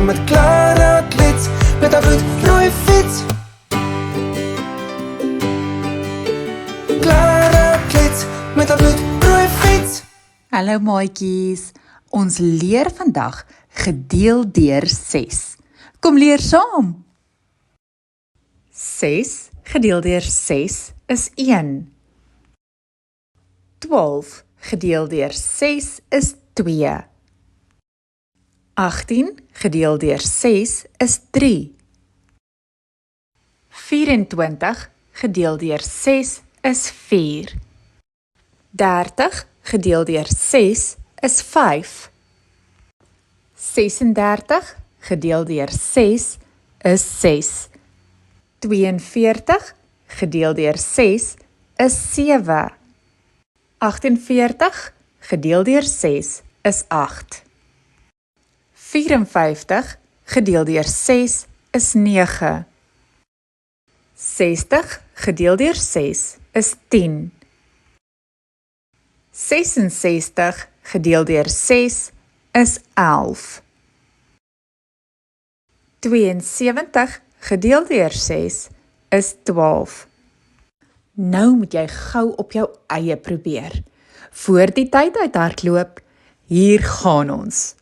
saam met Clara klets, met haar bloedrooi fiets. Clara klets, met haar bloedrooi fiets. Hallo maatjies, ons leer vandag gedeel deur 6. Kom leer saam. 6 gedeel deur 6 is 1. 12 gedeel deur 6 is 2. 18 gedeel deur 6 is 3. 24 gedeel deur 6 is 4. 30 gedeel deur 6 is 5. 36 gedeel deur 6 is 6. 42 gedeel deur 6 is 7. 48 gedeel deur 6 is 8. 54 gedeel deur 6 is 9. 60 gedeel deur 6 is 10. 66 gedeel deur 6 is 11. 72 gedeel deur 6 is 12. Nou moet jy gou op jou eie probeer. Voor die tyd uithardloop, hier gaan ons.